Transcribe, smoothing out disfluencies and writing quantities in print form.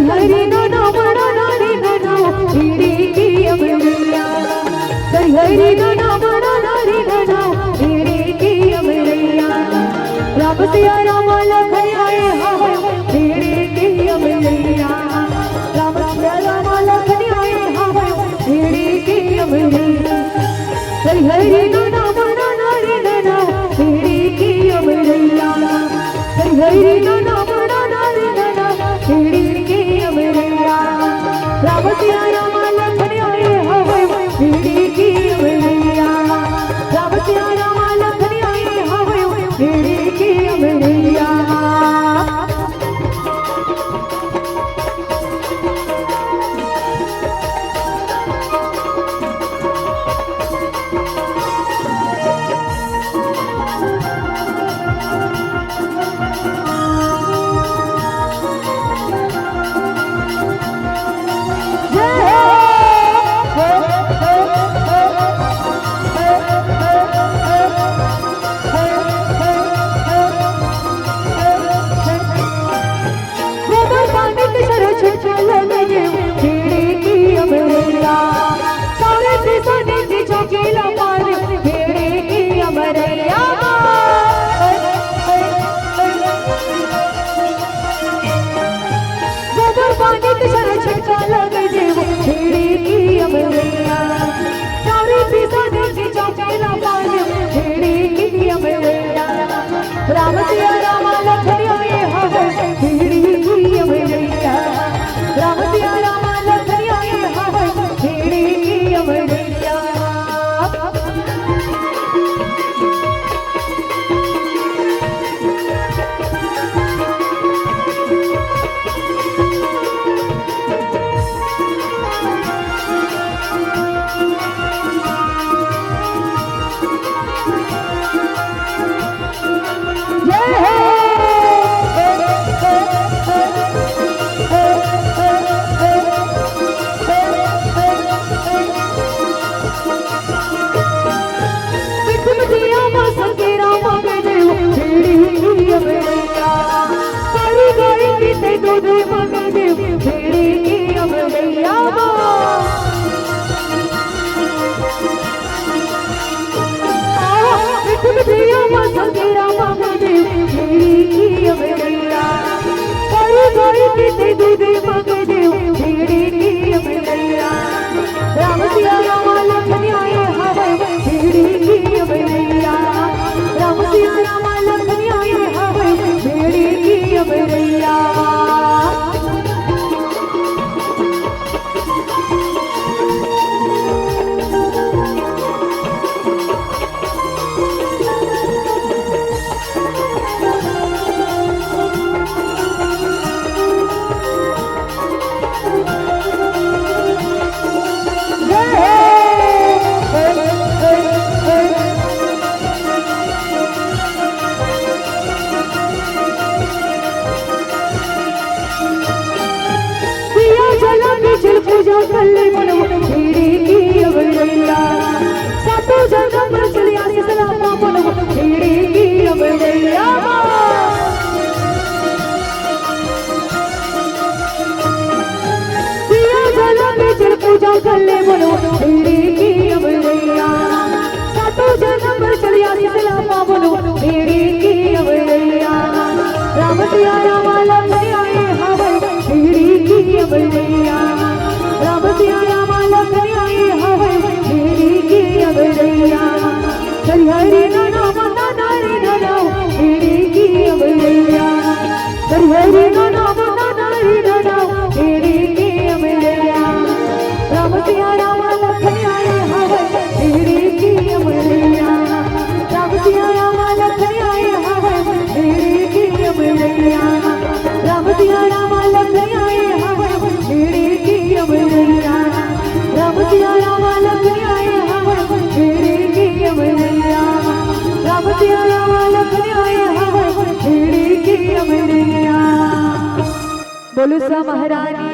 हरे गाना बड़ा नारे गाना तेरे की अमरिया हरे गाना बड़ा नारे गाना तेरे की अमरिया राम सिया राम लखन आए हाय तेरे की अमरिया राम सिया राम लखन आए हाय तेरे की अमरिया हरे गाना बड़ा नारे गाना तेरे की अमरिया हरे गाना बड़ा नारे गाना तेरे राम सिया राम लखन आए हाय तेरे की अमरिया राम सिया राम लखन आए हाय तेरे की अमरिया राम सिया राम लखन आए हाय तेरे की अमरिया राम सिया राम लखन आए हाय तेरे की अमरिया राम सिया राम लखन आए हाय तेरे की अमरिया राम सिया राम लखन आए हाय तेरे की अमरिया पूजा कर ले मन तेरे की अमरिया सातों जन्म पर चलिया सलामा मन तेरे की अमरिया दिया जला में चल पूजा कर ले मन तेरे की अमरिया सातों जन्म पर चलिया सलामा मन तेरे की अमरिया राम सिया राम लखन आए हाय तेरे की अमरिया राम सिया राम लखन आए हाय तेरे की अमरिया हरे गाना बड़ा नारे गाना तेरे की अमरिया हरे गाना बड़ा नारे गाना तेरे की अमरिया राम सिया राम लखन अमरैया। बोलो सा महारानी